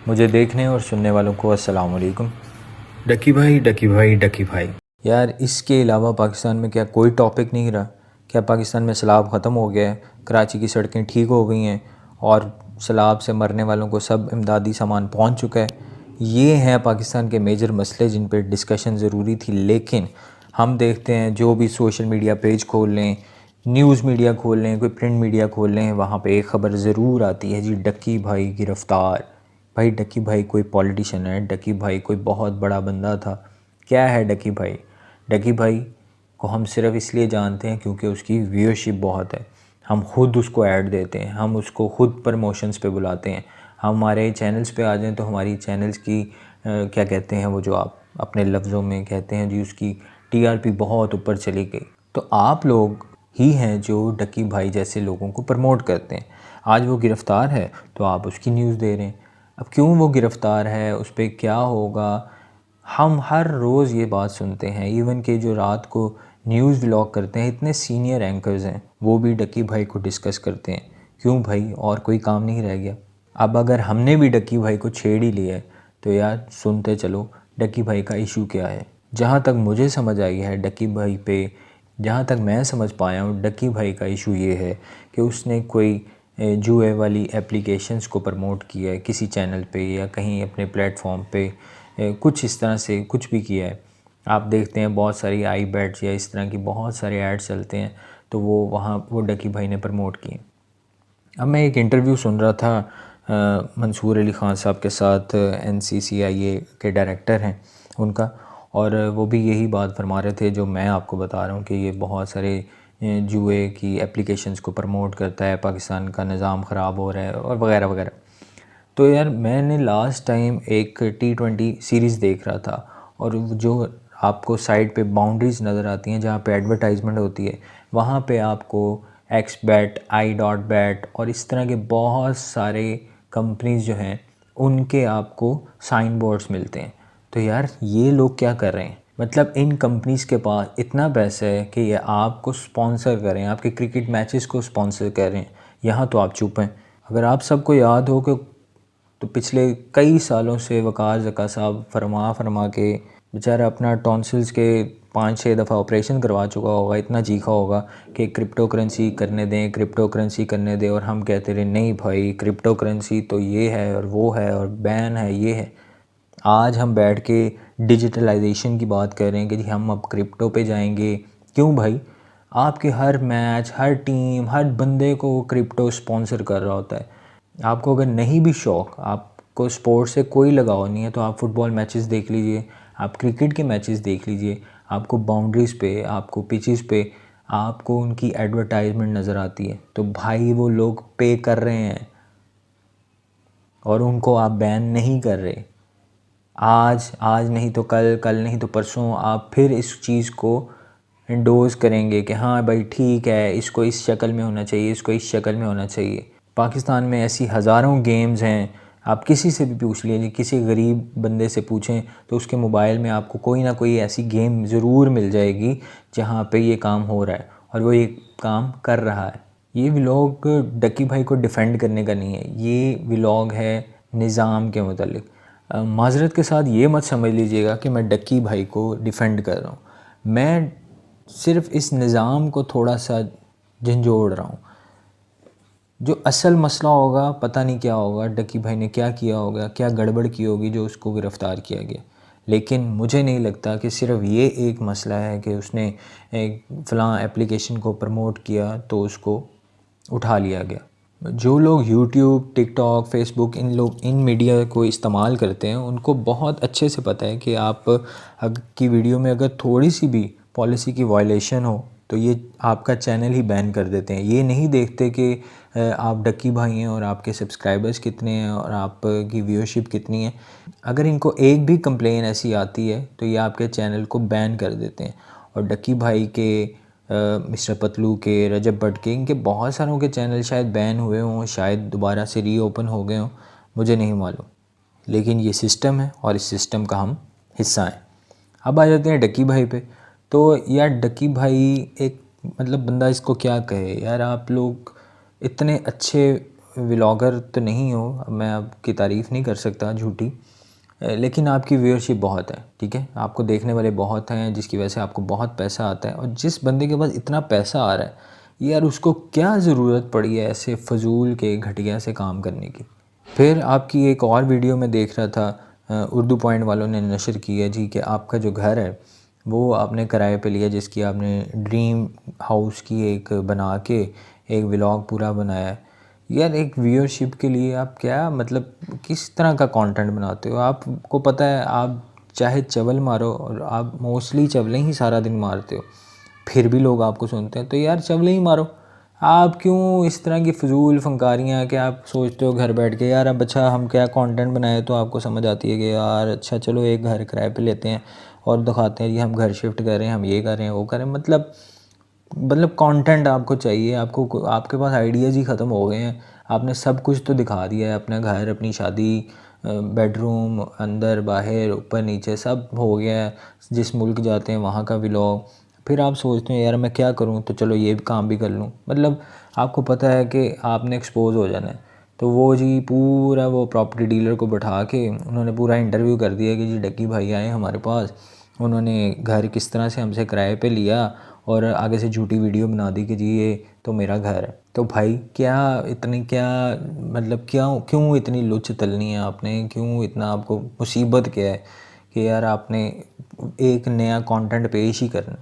मुझे देखने और सुनने वालों को अस्सलाम वालेकुम। डकी भाई डकी भाई डकी भाई, यार इसके अलावा पाकिस्तान में क्या कोई टॉपिक नहीं रहा? क्या पाकिस्तान में सैलाब ख़त्म हो गया है? कराची की सड़कें ठीक हो गई हैं और सैलाब से मरने वालों को सब इमदादी सामान पहुंच चुका है? ये हैं पाकिस्तान के मेजर मसले जिन पर डिस्कशन ज़रूरी थी। लेकिन हम देखते हैं जो भी सोशल मीडिया पेज खोल लें, न्यूज़ मीडिया खोल लें, कोई प्रिंट मीडिया खोल लें, वहाँ पे एक ख़बर ज़रूर आती है जी, डक्की भाई गिरफ़्तार। भाई डक्की भाई कोई पॉलिटिशियन है? डक्की भाई कोई बहुत बड़ा बंदा था? क्या है डक्की भाई? डक्की भाई को हम सिर्फ इसलिए जानते हैं क्योंकि उसकी व्यूअरशिप बहुत है। हम खुद उसको ऐड देते हैं, हम उसको खुद प्रमोशंस पे बुलाते हैं। हमारे चैनल्स पे आ जाएं तो हमारी चैनल्स की क्या कहते हैं वो, जो आप अपने लफ्ज़ों में कहते हैं जी, उसकी टीआरपी बहुत ऊपर चली गई। तो आप लोग ही हैं जो डक्की भाई जैसे लोगों को प्रमोट करते हैं। आज वो गिरफ़्तार है तो आप उसकी न्यूज़ दे रहे हैं। अब क्यों वो गिरफ़्तार है, उस पर क्या होगा? हम हर रोज़ ये बात सुनते हैं। इवन के जो रात को न्यूज़ व्लॉग करते हैं, इतने सीनियर एंकर्स हैं, वो भी डक्की भाई को डिस्कस करते हैं। क्यों भाई, और कोई काम नहीं रह गया? अब अगर हमने भी डक्की भाई को छेड़ ही लिया है तो यार सुनते चलो डक्की भाई का इशू क्या है। जहाँ तक मुझे समझ आई है डक्की भाई पे, जहाँ तक मैं समझ पाया हूँ, डक्की भाई का इशू ये है कि उसने कोई जुए वाली एप्लीकेशंस को प्रमोट किया है किसी चैनल पे या कहीं अपने प्लेटफॉर्म पे, कुछ इस तरह से कुछ भी किया है। आप देखते हैं बहुत सारी आई बैट्स या इस तरह की बहुत सारे ऐड्स चलते हैं, तो वो वहाँ वो डक्की भाई ने प्रमोट किए। अब मैं एक इंटरव्यू सुन रहा था मंसूर अली ख़ान साहब के साथ, NCCIA के डायरेक्टर हैं उनका, और वो भी यही बात फरमा रहे थे जो मैं आपको बता रहा हूँ कि ये बहुत सारे जुए की एप्लीकेशंस को प्रमोट करता है, पाकिस्तान का निज़ाम ख़राब हो रहा है और वगैरह वगैरह। तो यार मैंने लास्ट टाइम एक T20 सीरीज़ देख रहा था, और जो आपको साइड पे बाउंड्रीज़ नज़र आती हैं जहाँ पे एडवर्टाइजमेंट होती है, वहाँ पे आपको XBet, i.bet और इस तरह के बहुत सारे कंपनीज जो हैं उनके आपको साइन बोर्ड्स मिलते हैं। तो यार ये लोग क्या कर रहे हैं? मतलब इन कंपनीज़ के पास इतना पैसा है कि ये आपको स्पॉन्सर कर रहे हैं, आपके क्रिकेट मैचेस को स्पॉन्सर कर रहे हैं। यहाँ तो आप चुप हैं। अगर आप सबको याद हो कि तो पिछले कई सालों से वक़ार ज़का साहब फरमा फरमा के बेचारा अपना टॉन्सिल्स के 5-6 दफ़ा ऑपरेशन करवा चुका होगा, इतना चीखा होगा कि क्रिप्टो करेंसी करने दें, क्रिप्टो करेंसी करने दें, और हम कहते रहे नहीं भाई क्रिप्टो करेंसी तो ये है और वो है और बैन है, ये है। आज हम बैठ के डिजिटलाइजेशन की बात कर रहे हैं कि जी हम अब क्रिप्टो पे जाएंगे। क्यों भाई? आपके हर मैच, हर टीम, हर बंदे को क्रिप्टो स्पॉन्सर कर रहा होता है। आपको अगर नहीं भी शौक़, आपको स्पोर्ट्स से कोई लगाव नहीं है, तो आप फुटबॉल मैचेस देख लीजिए, आप क्रिकेट के मैचेस देख लीजिए, आपको बाउंड्रीज़ पे, आपको पिचेस पे आपको उनकी एडवर्टाइजमेंट नज़र आती है। तो भाई वो लोग पे कर रहे हैं और उनको आप बैन नहीं कर रहे। आज आज नहीं तो कल, कल नहीं तो परसों आप फिर इस चीज़ को इंडोर्स करेंगे कि हाँ भाई ठीक है, इसको इस शक्ल में होना चाहिए, इसको इस शक्ल में होना चाहिए। पाकिस्तान में ऐसी हज़ारों गेम्स हैं, आप किसी से भी पूछ लीजिए, किसी गरीब बंदे से पूछें तो उसके मोबाइल में आपको कोई ना कोई ऐसी गेम ज़रूर मिल जाएगी जहाँ पे ये काम हो रहा है और वो ये काम कर रहा है। ये व्लॉग डक्की भाई को डिफेंड करने का नहीं है, ये व्लॉग है निज़ाम के मुतालिक। माज़रत के साथ ये मत समझ लीजिएगा कि मैं डक्की भाई को डिफेंड कर रहा हूँ। मैं सिर्फ इस निज़ाम को थोड़ा सा झंझोड़ रहा हूँ। जो असल मसला होगा पता नहीं क्या होगा, डक्की भाई ने क्या किया होगा, क्या गड़बड़ की होगी जो उसको गिरफ़्तार किया गया। लेकिन मुझे नहीं लगता कि सिर्फ ये एक मसला है कि उसने एक फ़लाँ एप्लीकेशन को प्रमोट किया तो उसको उठा लिया गया। जो लोग यूट्यूब, टिकटॉक, फेसबुक, इन मीडिया को इस्तेमाल करते हैं उनको बहुत अच्छे से पता है कि आप की वीडियो में अगर थोड़ी सी भी पॉलिसी की वायलेशन हो तो ये आपका चैनल ही बैन कर देते हैं। ये नहीं देखते कि आप डक्की भाई हैं और आपके सब्सक्राइबर्स कितने हैं और आपकी व्यूअरशिप कितनी है। अगर इनको एक भी कंप्लेन ऐसी आती है तो ये आपके चैनल को बैन कर देते हैं। और डक्की भाई के, मिस्टर पतलू के, रजब भट्ट के, इनके बहुत सारों के चैनल शायद बैन हुए हों, शायद दोबारा से रीओपन हो गए हों, मुझे नहीं मालूम। लेकिन ये सिस्टम है और इस सिस्टम का हम हिस्सा हैं। अब आ जाते हैं डक्की भाई पे। तो यार डक्की भाई एक मतलब बंदा, इसको क्या कहे यार। आप लोग इतने अच्छे व्लॉगर तो नहीं हो, मैं आपकी तारीफ़ नहीं कर सकता झूठी, लेकिन आपकी व्यूअरशिप बहुत है, ठीक है, आपको देखने वाले बहुत हैं, जिसकी वजह से आपको बहुत पैसा आता है। और जिस बंदे के पास इतना पैसा आ रहा है यार, उसको क्या ज़रूरत पड़ी है ऐसे फ़जूल के घटिया से काम करने की। फिर आपकी एक और वीडियो में देख रहा था, उर्दू पॉइंट वालों ने नशर की है जी कि आपका जो घर है वो आपने किराए पे लिया, जिसकी आपने ड्रीम हाउस की एक बना के एक व्लॉग पूरा बनाया है। यार एक व्यूअरशिप के लिए आप क्या मतलब किस तरह का कंटेंट बनाते हो? आपको पता है आप चाहे चवल मारो, और आप मोस्टली चवलें ही सारा दिन मारते हो, फिर भी लोग आपको सुनते हैं। तो यार चवलें ही मारो। आप क्यों इस तरह की फ़जूल फंकारियाँ कि आप सोचते हो घर बैठ के यार अब अच्छा हम क्या कंटेंट बनाए, तो आपको समझ आती है कि यार अच्छा चलो एक घर किराए पे लेते हैं और दिखाते हैं जी हम घर शिफ्ट कर रहे हैं, हम ये कर रहे हैं, वो कर रहे हैं। मतलब कंटेंट आपको चाहिए, आपको आपके पास आइडियाज़ ही ख़त्म हो गए हैं। आपने सब कुछ तो दिखा दिया है, अपना घर, अपनी शादी, बेडरूम, अंदर बाहर, ऊपर नीचे सब हो गया है। जिस मुल्क जाते हैं वहाँ का व्लॉग। फिर आप सोचते हैं यार मैं क्या करूँ, तो चलो ये काम भी कर लूँ। मतलब आपको पता है कि आपने एक्सपोज हो जाना है। तो वो जी पूरा वो प्रॉपर्टी डीलर को बैठा के उन्होंने पूरा इंटरव्यू कर दिया कि जी डक्की भाई आए हमारे पास, उन्होंने घर किस तरह से हमसे किराए पे लिया, और आगे से झूठी वीडियो बना दी कि जी ये तो मेरा घर है। तो भाई क्या इतनी क्या मतलब क्यों क्यों इतनी लुच तलनी है आपने, क्यों इतना आपको मुसीबत क्या है कि यार आपने एक नया कंटेंट पेश ही करना।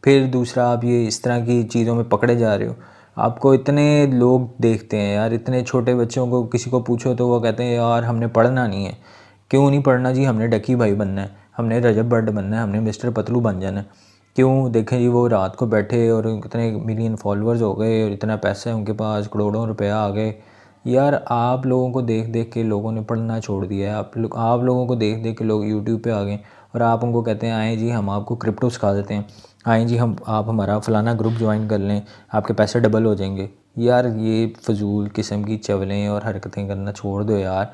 फिर दूसरा आप ये इस तरह की चीज़ों में पकड़े जा रहे हो। आपको इतने लोग देखते हैं यार, इतने छोटे बच्चों को किसी को पूछो तो वो कहते हैं यार हमने पढ़ना नहीं है। क्यों नहीं पढ़ना जी, हमने डकी भाई बनना है, हमने रजब बट बनना है, हमने मिस्टर पतलू बन जाना है। क्यों देखें जी, वो रात को बैठे और कितने मिलियन फॉलोअर्स हो गए और इतना पैसा है उनके पास, करोड़ों रुपया आ गए। यार आप लोगों को देख देख के लोगों ने पढ़ना छोड़ दिया है। आप लोगों को देख देख के लोग यूट्यूब पे आ गए, और आप उनको कहते हैं आएँ जी हम आपको क्रिप्टो सिखा देते हैं, आएँ जी हम आप हमारा फ़लाना ग्रुप ज्वाइन कर लें, आपके पैसे डबल हो जाएंगे। यार ये फ़जूल किस्म की चवलें और हरकतें करना छोड़ दो यार।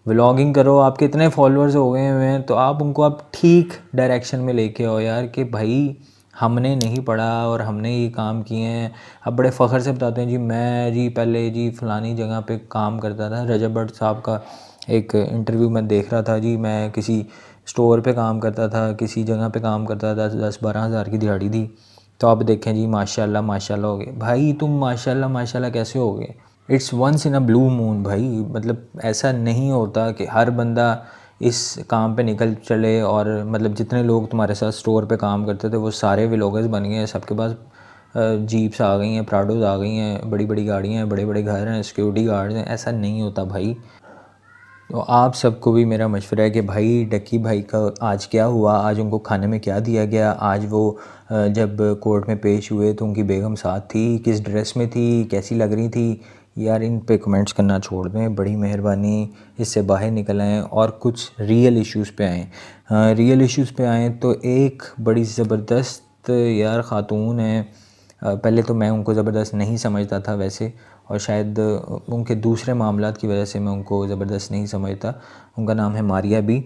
व्लॉगिंग करो, आपके इतने फॉलोअर्स हो गए हुए हैं तो आप उनको आप ठीक डायरेक्शन में लेके आओ यार कि भाई हमने नहीं पढ़ा और हमने ये काम किए हैं। अब बड़े फ़ख्र से बताते हैं जी मैं जी पहले जी फ़लानी जगह पे काम करता था। रजब भट्ट साहब का एक इंटरव्यू मैं देख रहा था जी, मैं किसी स्टोर पे काम करता था, किसी जगह पे काम करता था, 10-12 हज़ार की दिहाड़ी थी। तो अब देखें जी माशाल्लाह माशाल्लाह हो गए। भाई तुम माशाल्लाह माशाल्लाह कैसे हो गए? It's once in a blue moon भाई। मतलब ऐसा नहीं होता कि हर बंदा इस काम पे निकल चले, और मतलब जितने लोग तुम्हारे साथ स्टोर पे काम करते थे वो सारे व्लॉगर्स बन गए हैं, सबके पास जीप्स आ गई हैं, प्राडोज आ गई हैं, बड़ी बड़ी गाड़ियाँ हैं, बड़े बड़े घर हैं, सिक्योरिटी गार्ड्स हैं। ऐसा नहीं होता भाई। तो आप सबको भी मेरा मशवरा है कि भाई डक्की भाई का आज क्या हुआ, आज उनको खाने में क्या दिया गया, आज वो जब कोर्ट में पेश हुए तो उनकी बेगम साथ थी, किस ड्रेस में थी, कैसी लग रही थी। यार इन पे कमेंट्स करना छोड़ दें, बड़ी मेहरबानी, इससे बाहर निकल आएँ और कुछ रियल इश्यूज़ पे आएँ। रियल इश्यूज़ पे आएँ तो एक बड़ी ज़बरदस्त यार ख़ातून है। पहले तो मैं उनको ज़बरदस्त नहीं समझता था वैसे, और शायद उनके दूसरे मामलात की वजह से मैं उनको ज़बरदस्त नहीं समझता। उनका नाम है मारिया बी।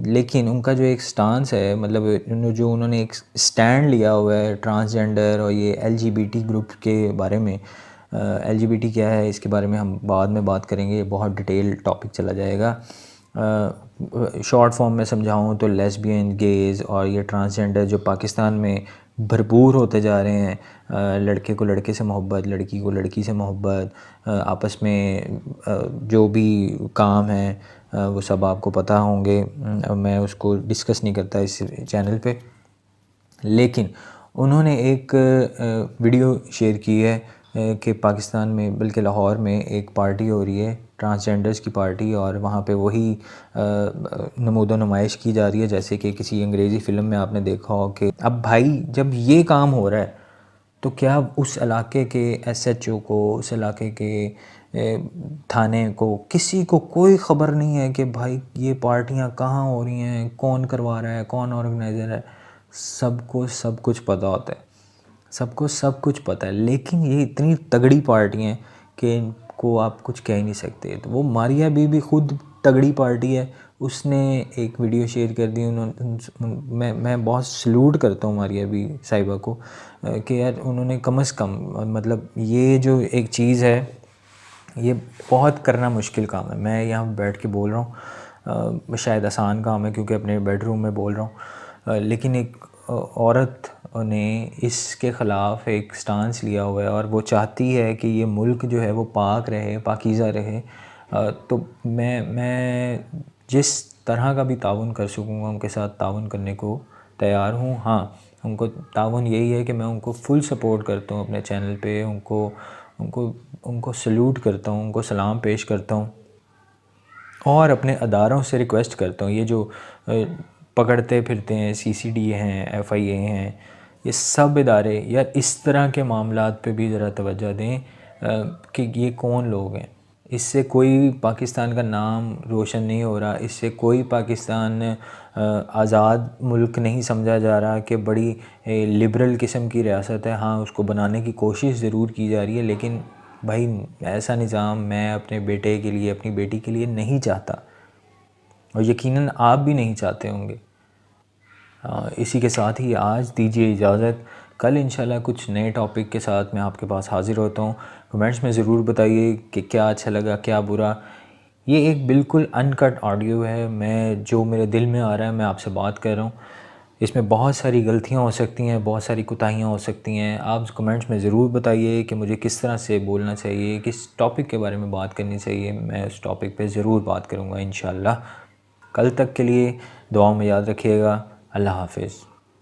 लेकिन उनका जो एक स्टांस है, मतलब जो उन्होंने एक स्टैंड लिया हुआ है ट्रांसजेंडर और ये एलजीबीटी ग्रुप के बारे में। एलजीबीटी क्या है इसके बारे में हम बाद में बात करेंगे, ये बहुत डिटेल टॉपिक चला जाएगा। शॉर्ट फॉर्म में समझाऊँ तो लेस्बियन, गेज़ और ये ट्रांसजेंडर जो पाकिस्तान में भरपूर होते जा रहे हैं, लड़के को लड़के से मोहब्बत, लड़की को लड़की से मोहब्बत, आपस में जो भी काम है वो सब आपको पता होंगे। मैं उसको डिस्कस नहीं करता इस चैनल पे। लेकिन उन्होंने एक वीडियो शेयर की है कि पाकिस्तान में, बल्कि लाहौर में एक पार्टी हो रही है ट्रांसजेंडर्स की पार्टी, और वहाँ पे वही नमूदो नुमाइश की जा रही है जैसे कि किसी अंग्रेज़ी फ़िल्म में आपने देखा हो। कि अब भाई जब ये काम हो रहा है तो क्या उस इलाके के एसएचओ को, उस इलाके के थाने को, किसी को कोई ख़बर नहीं है कि भाई ये पार्टियां कहाँ हो रही हैं, कौन करवा रहा है, कौन ऑर्गेनाइज़र है? सबको सब कुछ पता होता है, सबको सब कुछ पता है। लेकिन ये इतनी तगड़ी पार्टियां हैं कि इनको आप कुछ कह ही नहीं सकते। तो वो मारिया बीबी खुद तगड़ी पार्टी है, उसने एक वीडियो शेयर कर दी। उन्होंने मैं बहुत सलूट करता हूँ मारिया बी साहिबा को कि यार उन्होंने कम से कम मतलब ये जो एक चीज़ है ये बहुत करना मुश्किल काम है। मैं यहाँ बैठ के बोल रहा हूँ, शायद आसान काम है क्योंकि अपने बेडरूम में बोल रहा हूँ, लेकिन एक औरत ने इसके ख़िलाफ़ एक स्टांस लिया हुआ है और वो चाहती है कि ये मुल्क जो है वो पाक रहे, पाकीज़ा रहे। तो मैं जिस तरह का भी ताउन कर सकूँगा उनके साथ ताउन करने को तैयार हूँ। हाँ, उनको ताउन यही है कि मैं उनको फुल सपोर्ट करता हूँ अपने चैनल पे, उनको उनको उनको सल्यूट करता हूँ, उनको सलाम पेश करता हूँ और अपने अदारों से रिक्वेस्ट करता हूँ, ये जो पकड़ते फिरते हैं, सीसीडी हैं, एफआईए हैं, ये सब इदारे यार इस तरह के मामलात पे भी ज़रा तवज्जो दें कि ये कौन लोग हैं। इससे कोई पाकिस्तान का नाम रोशन नहीं हो रहा, इससे कोई पाकिस्तान आज़ाद मुल्क नहीं समझा जा रहा कि बड़ी लिबरल किस्म की रियासत है। हाँ, उसको बनाने की कोशिश ज़रूर की जा रही है, लेकिन भाई ऐसा निज़ाम मैं अपने बेटे के लिए, अपनी बेटी के लिए नहीं चाहता और यकीनन आप भी नहीं चाहते होंगे। इसी के साथ ही आज दीजिए इजाज़त। कल इंशाल्लाह कुछ नए टॉपिक के साथ मैं आपके पास हाज़िर होता हूँ। कमेंट्स में ज़रूर बताइए कि क्या अच्छा लगा, क्या बुरा। ये एक बिल्कुल अनकट ऑडियो है, मैं जो मेरे दिल में आ रहा है मैं आपसे बात कर रहा हूँ। इसमें बहुत सारी गलतियाँ हो सकती हैं, बहुत सारी कोताहियाँ हो सकती हैं। आप कमेंट्स में ज़रूर बताइए कि मुझे किस तरह से बोलना चाहिए, किस टॉपिक के बारे में बात करनी चाहिए। मैं उस टॉपिक पे ज़रूर बात करूँगा इंशाल्लाह। कल तक के लिए दुआ में याद रखिएगा। अल्लाह हाफ़िज़।